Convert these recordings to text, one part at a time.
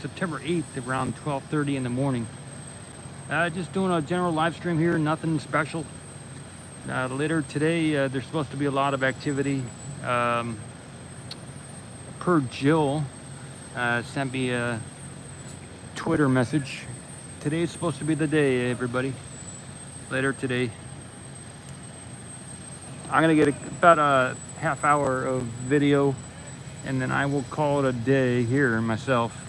September 8th around 12:30 in the morning. Just doing a general live stream here, nothing special. Later today, there's supposed to be a lot of activity. Per Jill sent me a Twitter message. Today's supposed to be the day, everybody. Later today. I'm gonna get about a half hour of video, and then I will call it a day here myself.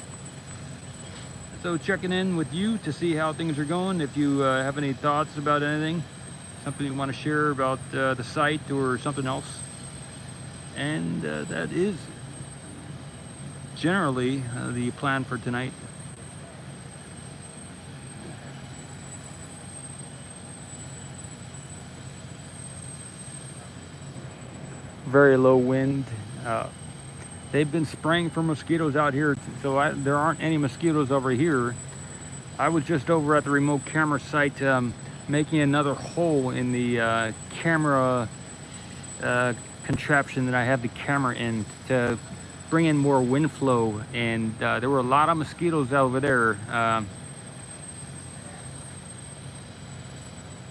So checking in with you to see how things are going. If you have any thoughts about anything, something you want to share about the site or something else. And that is generally the plan for tonight. Very low wind. They've been spraying for mosquitoes out here, so there aren't any mosquitoes over here. I was just over at the remote camera site making another hole in the camera contraption that I have the camera in to bring in more wind flow, and there were a lot of mosquitoes over there.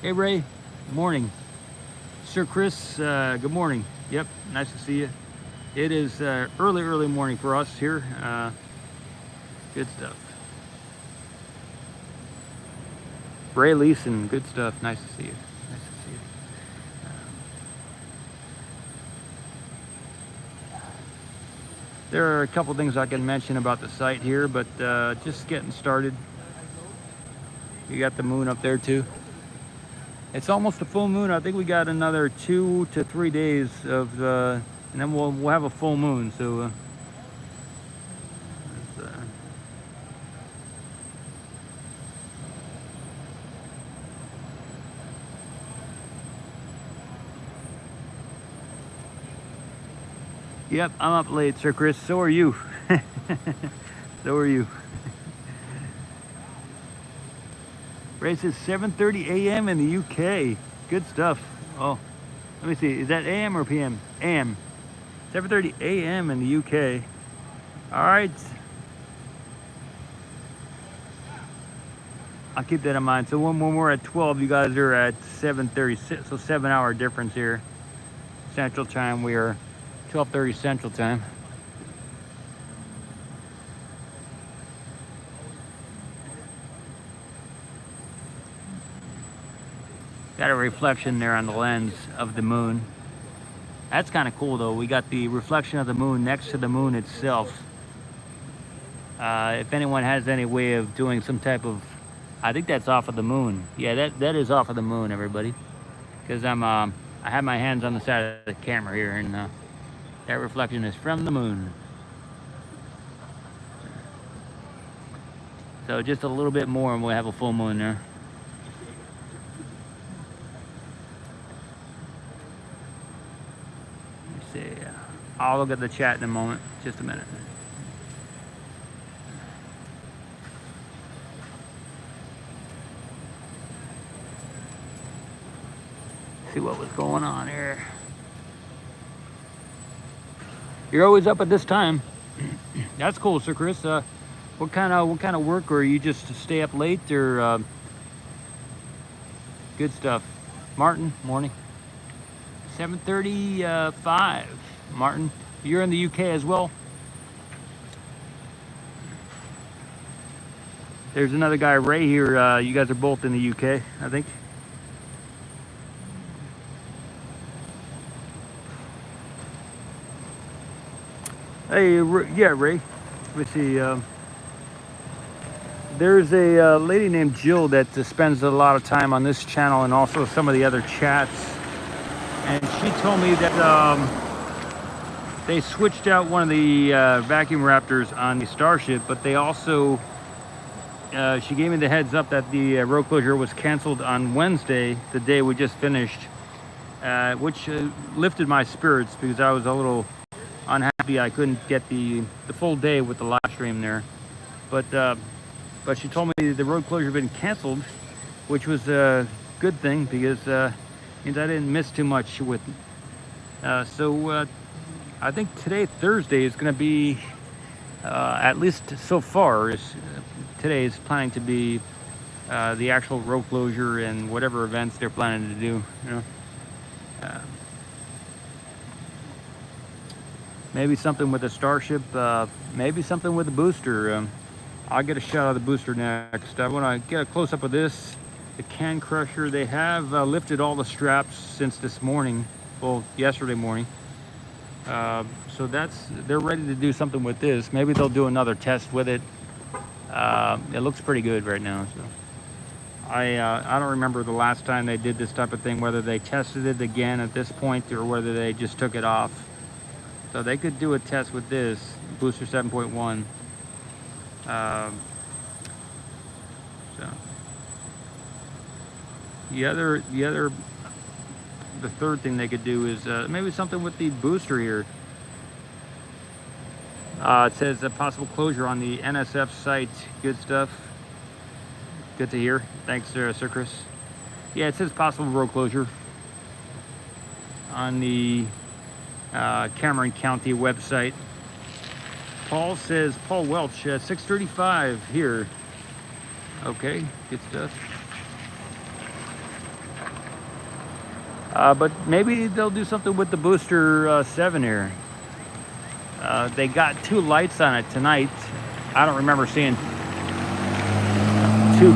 Hey Ray, good morning. Sir Chris, good morning. Yep, nice to see you. It is early morning for us here. Good stuff. Ray Leeson, good stuff. Nice to see you. Nice to see you. There are a couple things I can mention about the site here, but just getting started. You got the moon up there too. It's almost a full moon. I think we got another 2 to 3 days of and then we'll have a full moon. So yep, I'm up late, Sir Chris. So are you. So are you. Ray says 7:30 a.m. in the UK. Good stuff. Oh, let me see. Is that AM or PM? AM. 7:30 a.m. in the UK. All right. I'll keep that in mind. So when we're at 12, you guys are at 7:30. So 7-hour difference here. Central time. We are 12:30 Central time. Got a reflection there on the lens of the moon. That's kind of cool though. We got the reflection of the moon next to the moon itself. If anyone has any way of doing some type of, I think that's off of the moon. Yeah, that is off of the moon, everybody. Because I have my hands on the side of the camera here, and that reflection is from the moon. So just a little bit more and we'll have a full moon there. I'll look at the chat in a moment. Just a minute. See what was going on here. You're always up at this time. That's cool, Sir Chris. What kind of work, or you just stay up late, or good stuff? Martin, morning. 7:35. Martin, you're in the UK as well. There's another guy, Ray, here. You guys are both in the UK, I think. Hey, yeah, Ray. Let's see. There's a lady named Jill that spends a lot of time on this channel and also some of the other chats. And she told me that they switched out one of the vacuum raptors on the Starship, but they also, she gave me the heads up that the road closure was canceled on Wednesday, the day we just finished, which lifted my spirits because I was a little unhappy I couldn't get the full day with the live stream there. But she told me the road closure had been canceled, which was a good thing because means I didn't miss too much with it. So I think today, Thursday, is going to be at least so far, today is planning to be the actual road closure and whatever events they're planning to do. You know, maybe something with the Starship, maybe something with the booster. I'll get a shot of the booster next. I want to get a close up of this. The can crusher, they have lifted all the straps since this morning, well, yesterday morning. So they're ready to do something with this. Maybe they'll do another test with it. It looks pretty good right now. So I don't remember the last time they did this type of thing, whether they tested it again at this point or whether they just took it off. So they could do a test with this booster 7.1. So the third thing they could do is maybe something with the booster here. It says a possible closure on the NSF site. Good stuff. Good to hear. Thanks, Sir Chris. Yeah, it says possible road closure on the Cameron County website. Paul says, Paul Welch, 6:35 here. Okay, good stuff. But maybe they'll do something with the booster 7 here. They got 2 lights on it tonight. I don't remember seeing 2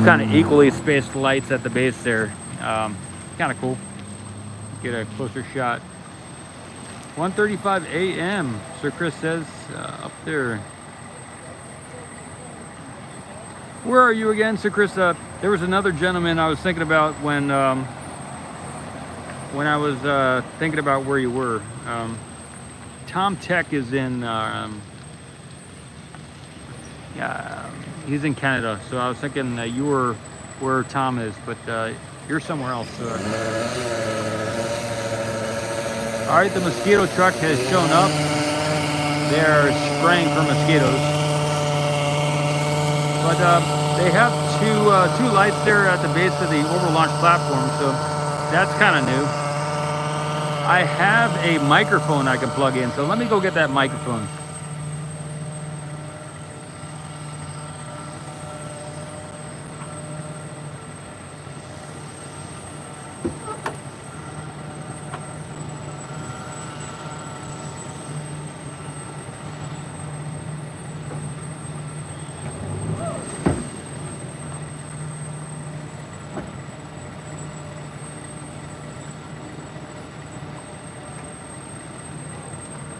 kind of equally spaced lights at the base there. Kind of cool. Get a closer shot. 1:35 a.m. Sir Chris says up there. Where are you again, Sir Chris? There was another gentleman I was thinking about when I was thinking about where you were. Tom Tech is in, yeah, he's in Canada. So I was thinking you were where Tom is, but you're somewhere else. All right, the mosquito truck has shown up. They're spraying for mosquitoes. But they have two lights there at the base of the overlaunch platform, so that's kind of new. I have a microphone I can plug in, so let me go get that microphone.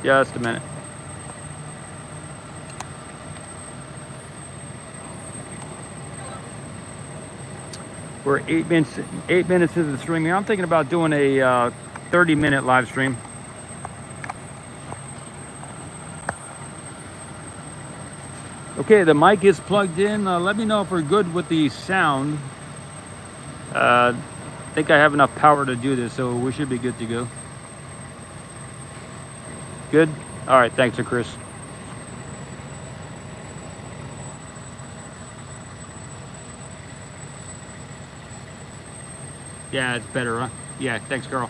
Just a minute. We're 8 minutes into the stream here. I'm thinking about doing a 30-minute live stream. Okay, the mic is plugged in. Let me know if we're good with the sound. I think I have enough power to do this, so we should be good to go. Good? All right, thanks, Sir Chris. Yeah, it's better, huh? Yeah, thanks, Carl.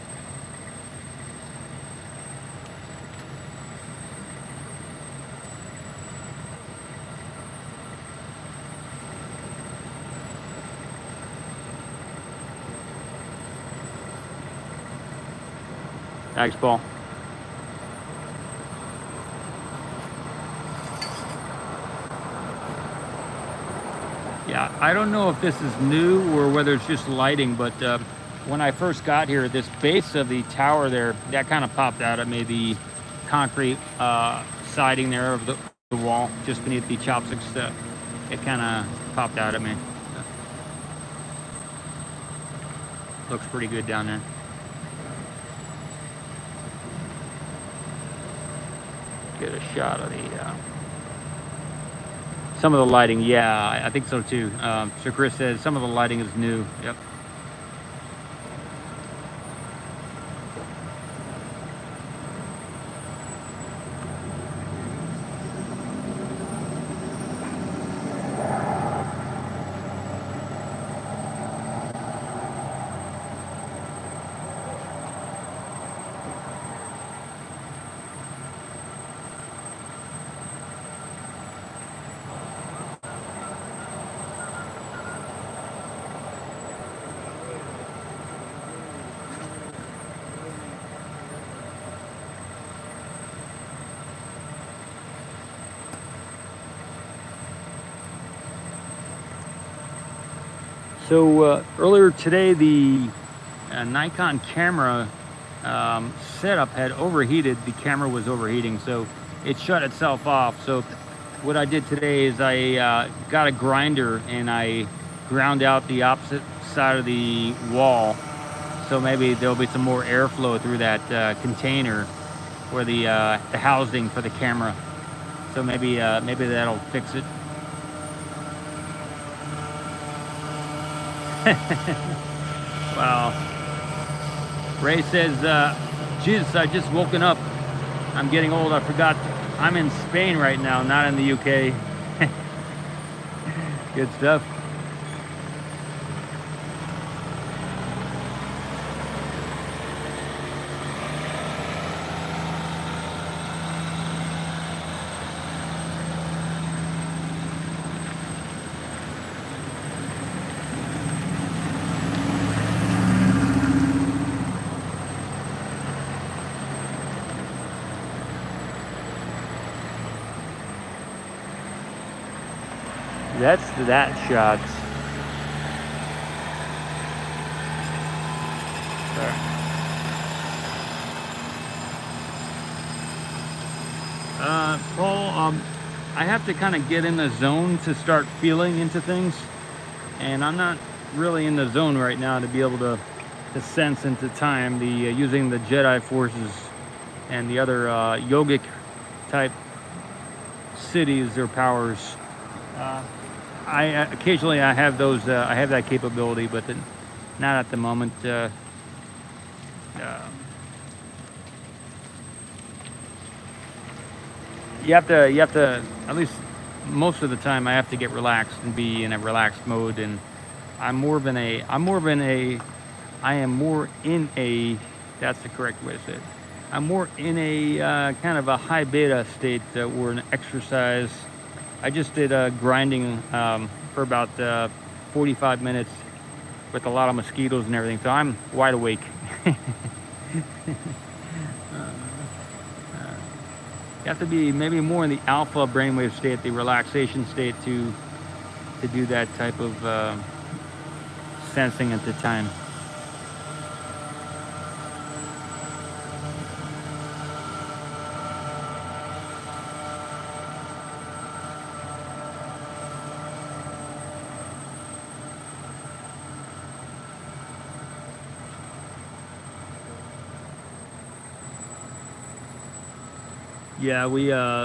Thanks, Paul. Yeah, I don't know if this is new or whether it's just lighting, but when I first got here, this base of the tower there, that kind of popped out at me, the concrete siding there of the wall, just beneath the chopsticks, it kind of popped out at me. Looks pretty good down there. Get a shot of the... some of the lighting, yeah, I think so too. Sir Chris says some of the lighting is new. Yep. So earlier today, the Nikon camera setup had overheated. The camera was overheating, so it shut itself off. So what I did today is I got a grinder and I ground out the opposite side of the wall. So maybe there'll be some more airflow through that container for the housing for the camera. So maybe that'll fix it. Wow. Ray says, Jesus, I just woken up. I'm getting old. I forgot. I'm in Spain right now, not in the UK. Good stuff. That's that shot. Paul, I have to kind of get in the zone to start feeling into things, and I'm not really in the zone right now to be able to sense into time. The using the Jedi forces and the other yogic type cities or powers. I occasionally I have those. I have that capability, but not at the moment. You have to, at least most of the time, I have to get relaxed and be in a relaxed mode. And I am more in a. That's the correct way to say it. I'm more in a kind of a high beta state or an exercise. I just did grinding for about 45 minutes with a lot of mosquitoes and everything, so I'm wide awake. You have to be maybe more in the alpha brainwave state, the relaxation state, to do that type of sensing at the time. Yeah,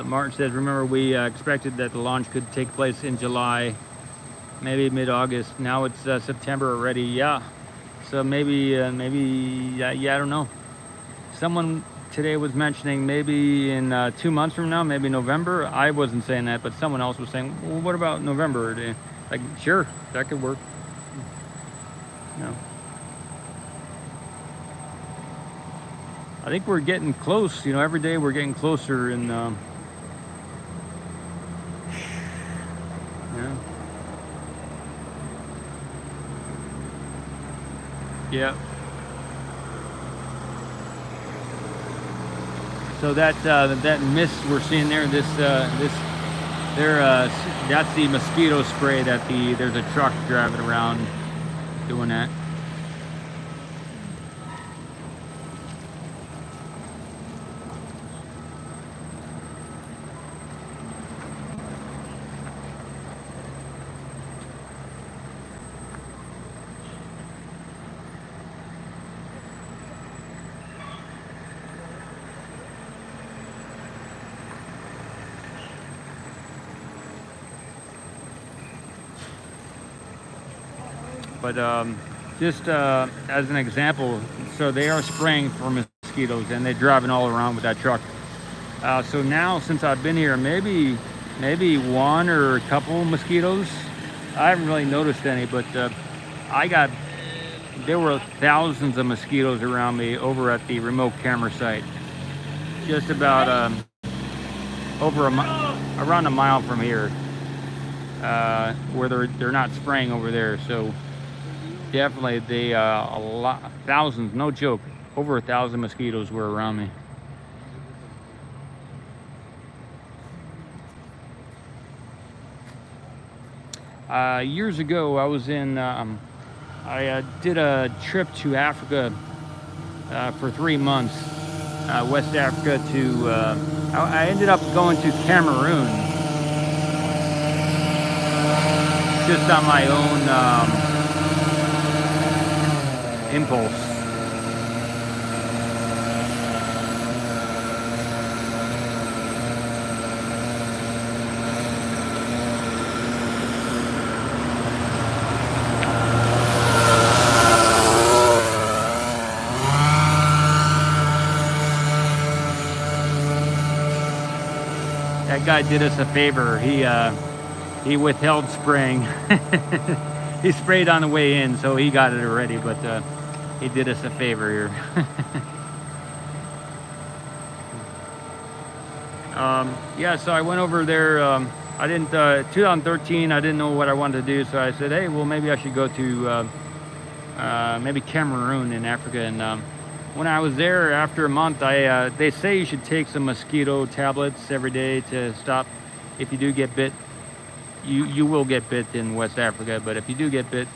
Martin says, remember we expected that the launch could take place in July, maybe mid-August. Now it's September already. Yeah, so maybe, yeah, I don't know. Someone today was mentioning maybe in 2 months from now, maybe November. I wasn't saying that, but someone else was saying, well, what about November? Like, sure, that could work. No. I think we're getting close, every day we're getting closer, and yeah. So that mist we're seeing there, that's the mosquito spray that there's a truck driving around doing that. But just as an example, so they are spraying for mosquitoes and they're driving all around with that truck. So now, since I've been here, maybe one or a couple mosquitoes. I haven't really noticed any, but there were thousands of mosquitoes around me over at the remote camera site. Just about around a mile from here, where they're not spraying over there. So definitely thousands, no joke, over 1,000 mosquitoes were around me. Years ago, I was in I did a trip to Africa for 3 months, West Africa to, I ended up going to Cameroon just on my own impulse. That guy did us a favor. He withheld spraying. He sprayed on the way in, so he got it already, but he did us a favor here. Yeah, so I went over there. I didn't, 2013, I didn't know what I wanted to do, so I said, hey, well, maybe I should go to maybe Cameroon in Africa. And when I was there, after a month, they say you should take some mosquito tablets every day to stop. If you do get bit, you will get bit in West Africa, but if you do get bit,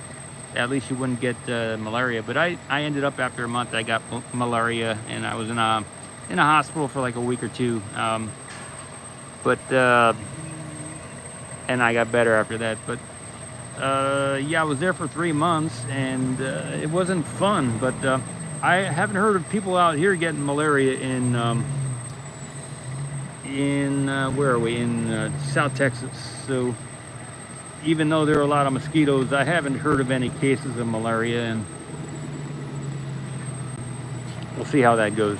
at least you wouldn't get malaria. But I ended up, after a month, I got malaria, and I was in a hospital for like a week or two. And I got better after that. But yeah, I was there for 3 months, and it wasn't fun. But I haven't heard of people out here getting malaria in where are we, in South Texas. So even though there are a lot of mosquitoes, I haven't heard of any cases of malaria, and we'll see how that goes.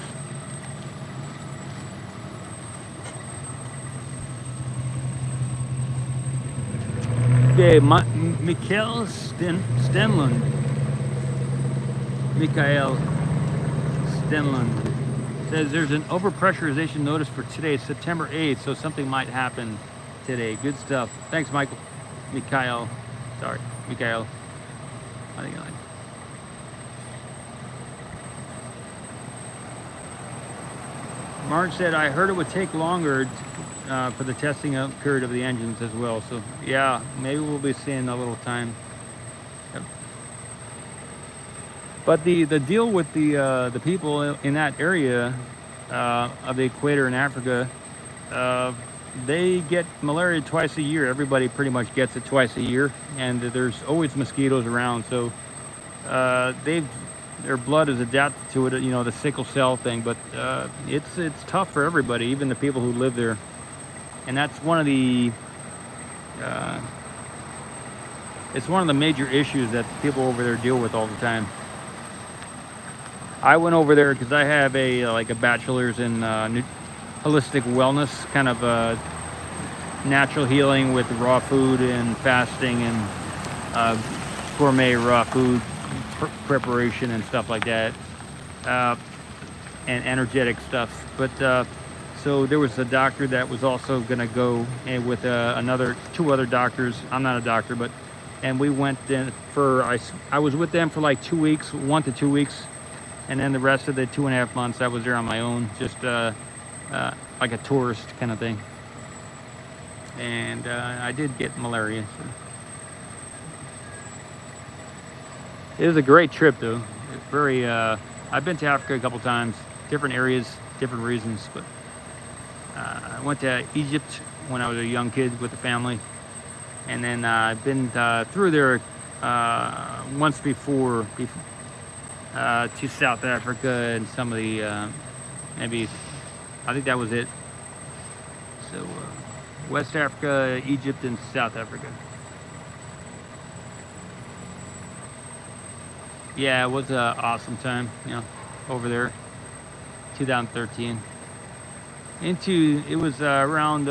Okay, Mikael Stenlund. Mikael Stenlund says there's an overpressurization notice for today, September 8th, so something might happen today. Good stuff. Thanks, Michael. Mikael. Sorry, Mikael. I think I like. Mark said, I heard it would take longer for the testing period of the engines as well. So yeah, maybe we'll be seeing a little time. Yep. But the deal with the people in that area of the equator in Africa, they get malaria twice a year. Everybody pretty much gets it twice a year, and there's always mosquitoes around. So their blood is adapted to it, you know, the sickle cell thing. But it's tough for everybody, even the people who live there. And that's one of the it's one of the major issues that people over there deal with all the time. I went over there because I have like a bachelor's in holistic wellness, kind of natural healing with raw food and fasting and gourmet raw food preparation and stuff like that, and energetic stuff. But so there was a doctor that was also going to go, and with two other doctors. I'm not a doctor, and we went in I was with them for like 2 weeks, 1 to 2 weeks, and then the rest of the 2.5 months I was there on my own, just like a tourist kind of thing. And I did get malaria. So. It was a great trip, though. It's very. I've been to Africa a couple times, different areas, different reasons, but. I went to Egypt when I was a young kid with the family, and then I've been through there once before to South Africa and some of the maybe, I think that was it. So West Africa, Egypt, and South Africa. Yeah, it was an awesome time, you know, over there. 2013. It was around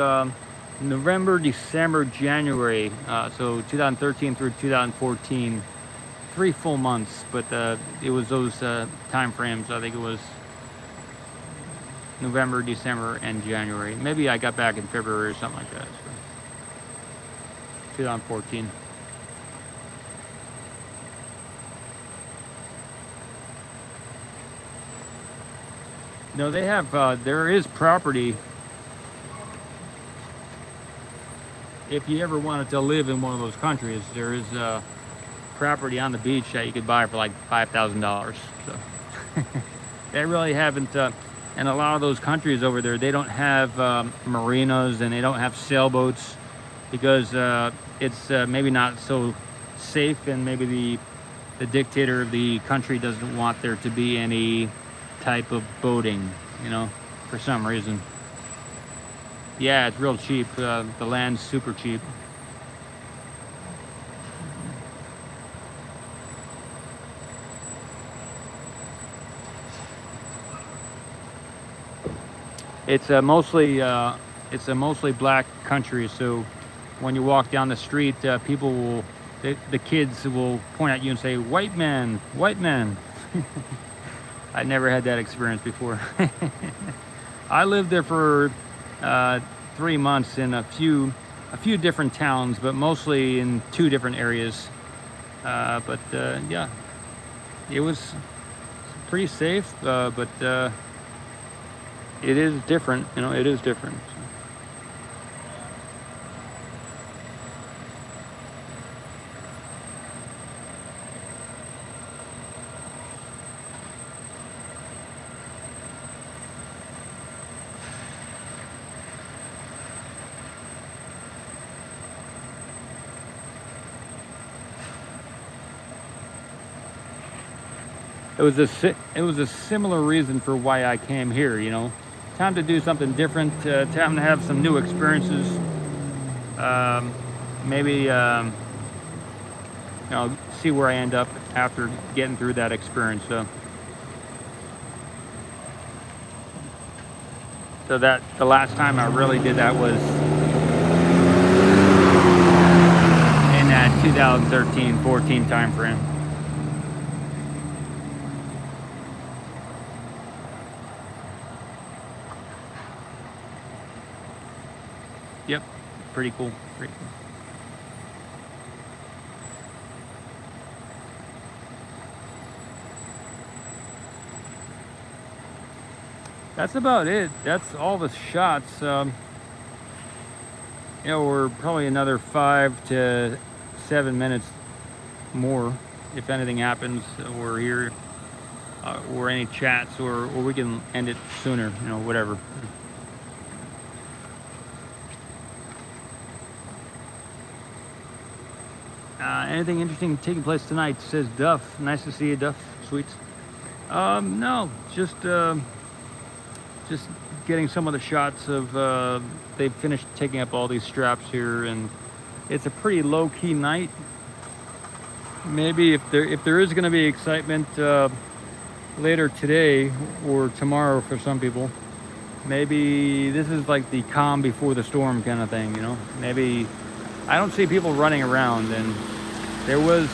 November, December, January, so 2013 through 2014, 3 full months, but it was those time frames. I think it was November, December, and January. Maybe I got back in February or something like that. So 2014. No, they have, there is property. If you ever wanted to live in one of those countries, there is property on the beach that you could buy for like $5,000. So they really haven't. And a lot of those countries over there, they don't have marinas and they don't have sailboats because it's maybe not so safe, and maybe the dictator of the country doesn't want there to be any type of boating, you know, for some reason. Yeah, it's real cheap. The land's super cheap. It's a mostly black country, so when you walk down the street, people will, the kids will point at you and say, "White man, white man." I never had that experience before. I lived there for 3 months in a few different towns, but mostly in 2 different areas. Yeah, it was pretty safe, but it is different, you know, it is different. It was a similar reason for why I came here, you know. Time to do something different, time to have some new experiences. Maybe, you know, see where I end up after getting through that experience. So that the last time I really did that was in that 2013-14 time frame. Yep, pretty cool, pretty cool. That's about it. That's all the shots. You know, we're probably another 5 to 7 minutes more if anything happens, or here, or any chats, or we can end it sooner, you know, whatever. Anything interesting taking place tonight, says Duff. Nice to see you, Duff. Sweets. No, just getting some of the shots of, they've finished taking up all these straps here, and it's a pretty low-key night. Maybe if there is going to be excitement later today or tomorrow for some people, maybe this is like the calm before the storm kind of thing, you know. Maybe I don't see people running around, and there was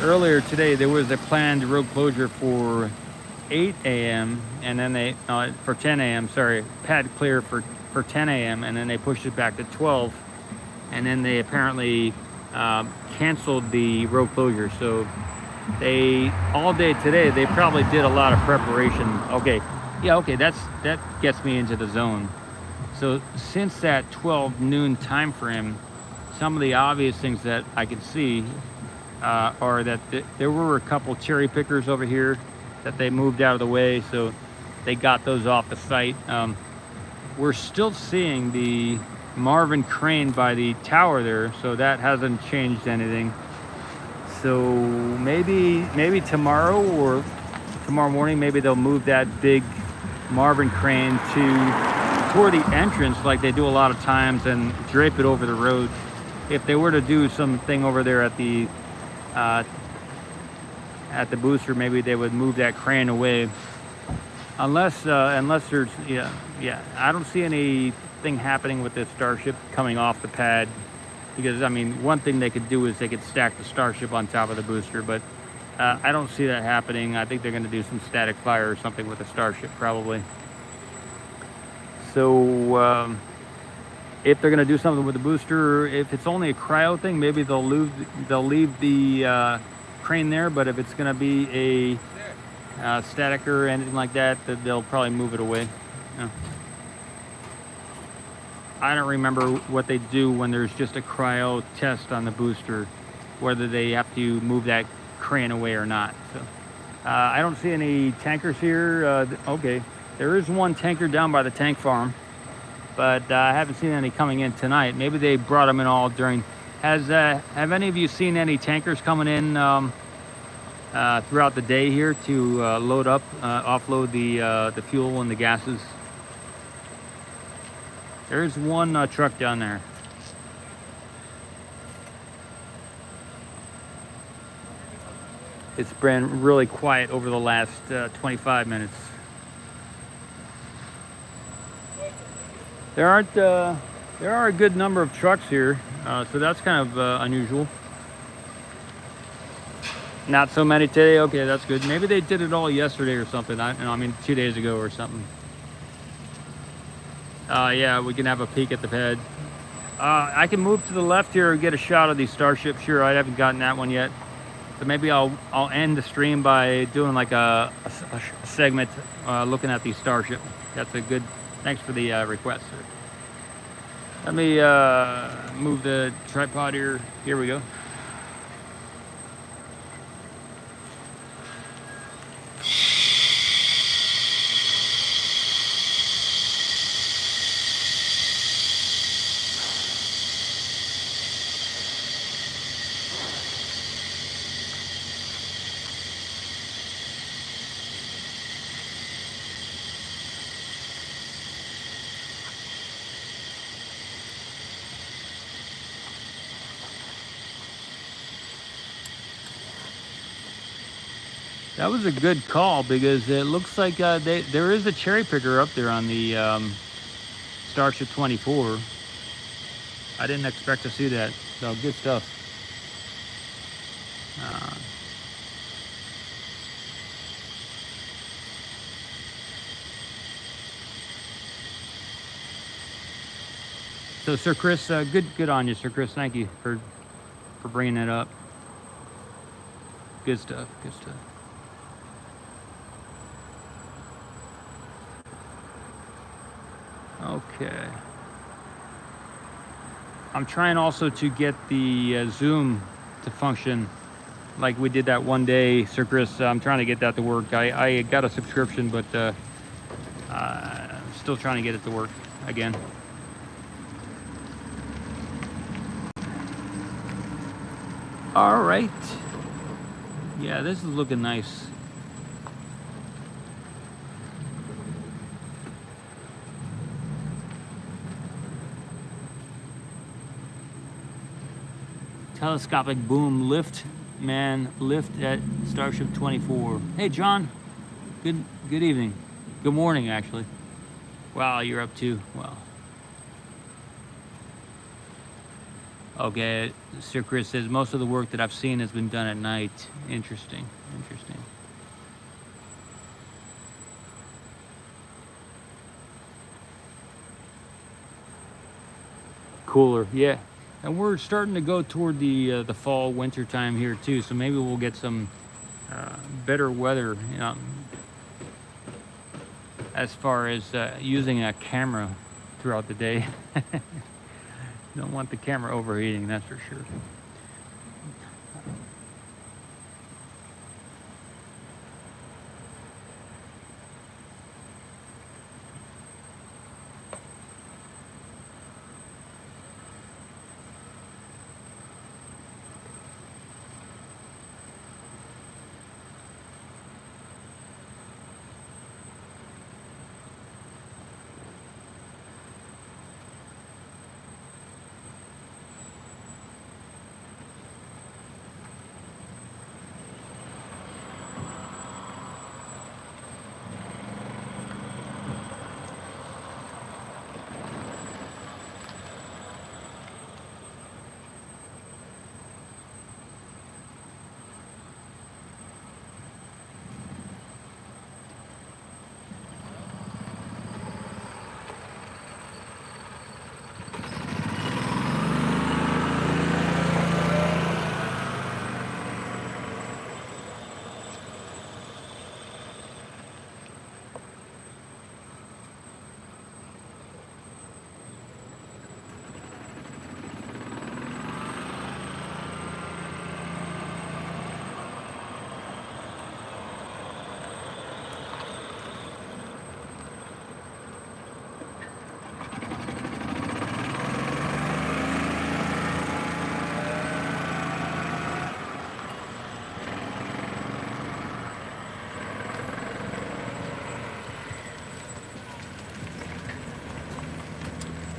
earlier today there was a planned road closure for 8 a.m. and then they for 10 a.m. sorry, pad clear for 10 a.m. and then they pushed it back to 12, and then they apparently canceled the road closure. So they all day today they probably did a lot of preparation. Okay, yeah, okay, that gets me into the zone. So since that 12 noon time frame, some of the obvious things that I could see are that there were a couple cherry pickers over here that they moved out of the way, so they got those off the site. We're still seeing the Marvin crane by the tower there, so that hasn't changed anything. So maybe tomorrow or tomorrow morning, maybe they'll move that big Marvin crane toward the entrance like they do a lot of times and drape it over the road. If they were to do something over there at the booster, maybe they would move that crane away. Unless there's yeah, I don't see anything happening with this Starship coming off the pad, because I mean, one thing they could do is they could stack the Starship on top of the booster, but I don't see that happening. I think they're going to do some static fire or something with the Starship probably. So if they're going to do something with the booster, if it's only a cryo thing, maybe they'll leave the crane there. But if it's going to be a static or anything like that, they'll probably move it away. Yeah. I don't remember what they do when there's just a cryo test on the booster. whether they have to move that crane away or not. So I don't see any tankers here. Okay, there is one tanker down by the tank farm, but I haven't seen any coming in tonight. Maybe they brought them in all during. Have any of you seen any tankers coming in throughout the day here to load up, offload the fuel and the gases? There's one truck down there. It's been really quiet over the last 25 minutes. There are a good number of trucks here, so that's kind of unusual. Not so many today. Okay, that's good. Maybe they did it all yesterday or something. I mean 2 days ago or something. Yeah, we can have a peek at the pad. I can move to the left here and get a shot of the Starship. Sure, I haven't gotten that one yet. So maybe I'll end the stream by doing like a segment looking at the Starship. That's a good. Thanks for the request, sir. Let me move the tripod here. Here we go. That was a good call because it looks like there is a cherry picker up there on the Starship 24. I didn't expect to see that, so good stuff. So Sir Chris, good on you, Sir Chris. Thank you for bringing it up. Good stuff, good stuff. Okay. I'm trying also to get the Zoom to function like we did that one day, Sir Chris. I'm trying to get that to work. I got a subscription, but still trying to get it to work again. All right. Yeah, this is looking nice. Telescopic boom lift, man, lift at Starship 24. Hey, John. Good evening. Good morning, actually. Wow, you're up too. Wow. Okay, Sir Chris says most of the work that I've seen has been done at night. Interesting, interesting. Cooler, yeah. And we're starting to go toward the fall winter time here too, so maybe we'll get some better weather, you know, as far as using a camera throughout the day. Don't want the camera overheating, that's for sure.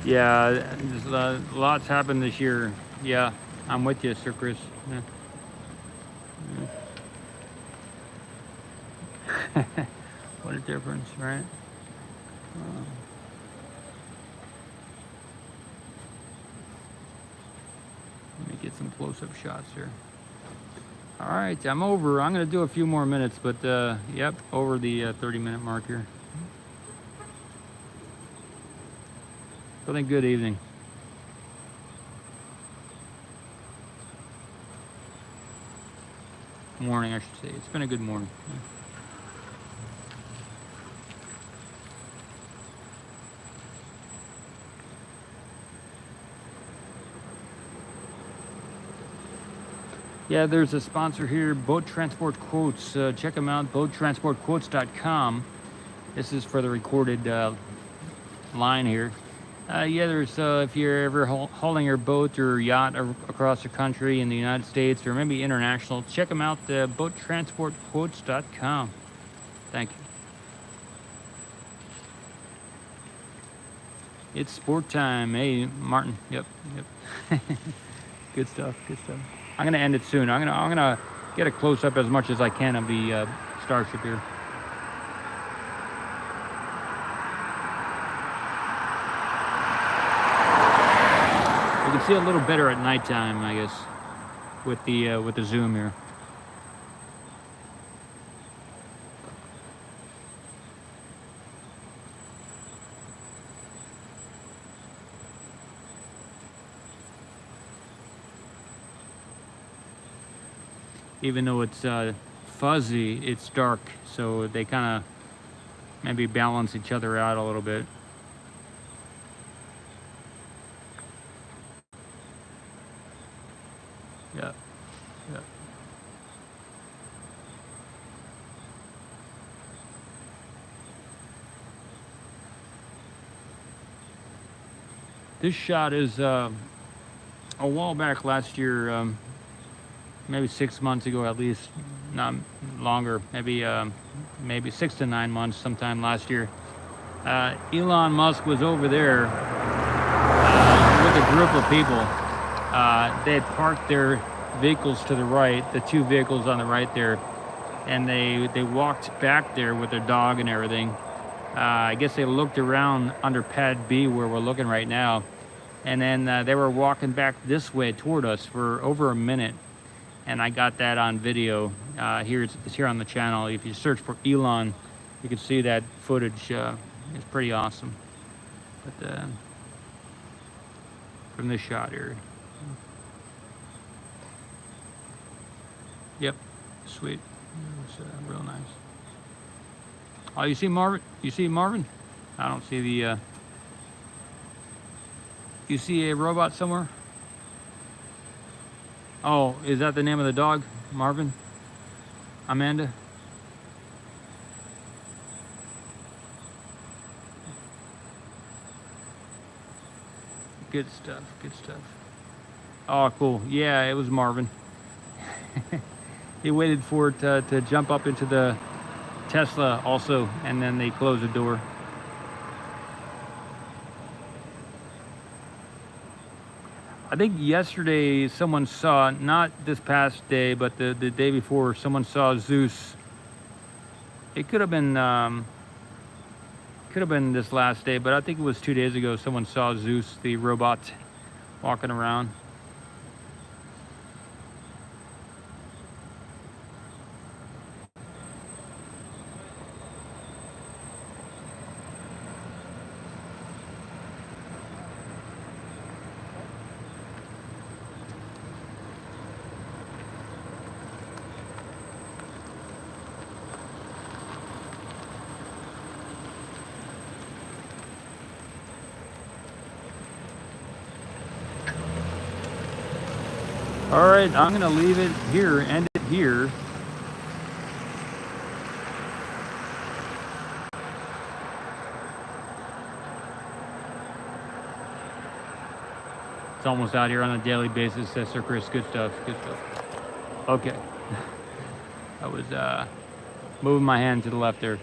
Yeah, there's lots happened this year. Yeah, I'm with you, Sir Chris. Yeah. What a difference, right? Let me get some close-up shots here. All right, I'm over. I'm going to do a few more minutes, but yep, over the 30-minute mark here. Feeling good evening. Morning, I should say. It's been a good morning. Yeah, there's a sponsor here, Boat Transport Quotes. Check them out, boattransportquotes.com. This is for the recorded line here. Yeah, there's if you're ever hauling your boat or yacht across the country in the United States or maybe international, check them out, boattransportquotes.com. Thank you. It's sport time. Hey, Martin. Yep. Good stuff. Good stuff. I'm gonna end it soon. I'm gonna get a close up as much as I can of the Starship here. You can see a little better at nighttime, I guess, with the zoom here. Even though it's fuzzy, it's dark, so they kind of maybe balance each other out a little bit. Yeah. This shot is a while back last year, maybe 6 months ago at least, not longer, maybe 6 to 9 months sometime last year. Elon Musk was over there with a group of people. They had parked their vehicles to the right, the two vehicles on the right there, and they walked back there with their dog and everything. I guess they looked around under pad B where we're looking right now, and then they were walking back this way toward us for over a minute. And I got that on video. It's here on the channel. If you search for Elon, you can see that footage. It's pretty awesome. But from this shot here. Yep, sweet. It was real nice. Oh, you see Marvin? You see Marvin? I don't see the. You see a robot somewhere? Oh, is that the name of the dog? Marvin? Amanda? Good stuff, good stuff. Oh, cool. Yeah, it was Marvin. He waited for it to jump up into the Tesla also, and then they closed the door. I think yesterday someone saw, not this past day, but the day before, someone saw Zeus. It could have been this last day, but I think it was 2 days ago someone saw Zeus, the robot, walking around. All right, I'm gonna leave it here, end it here. It's almost out here on a daily basis, says Sir Chris. Good stuff, good stuff. Okay. I was moving my hand to the left there.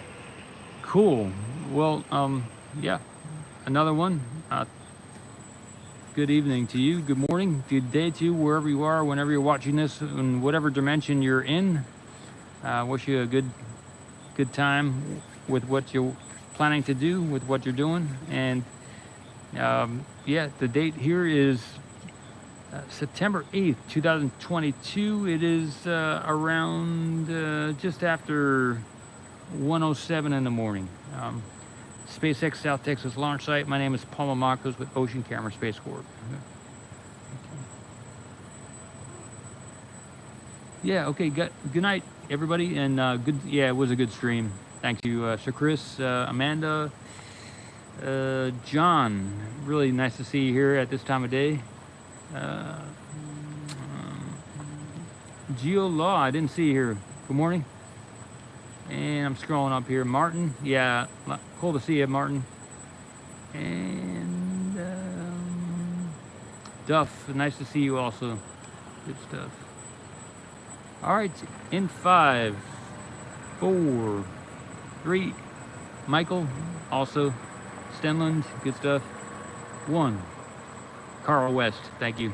Cool. Well, yeah, another one. Good evening to you. Good morning. Good day to you, wherever you are, whenever you're watching this, in whatever dimension you're in. Wish you a good time with what you're planning to do, with what you're doing. And yeah, the date here is September 8th, 2022. It is around just after 1:07 in the morning. SpaceX South Texas launch site. My name is Paul Marcos with Ocean Camera Space Corp. Yeah, okay, good night, everybody, and good. Yeah, it was a good stream. Thank you, Sir Chris, Amanda, John. Really nice to see you here at this time of day. Geo Law, I didn't see you here. Good morning. And I'm scrolling up here. Martin, yeah, cool to see you, Martin. And Duff, nice to see you also. Good stuff. All right, in 5, 4, 3, Michael, also, Stenland, good stuff. 1, Carl West, thank you.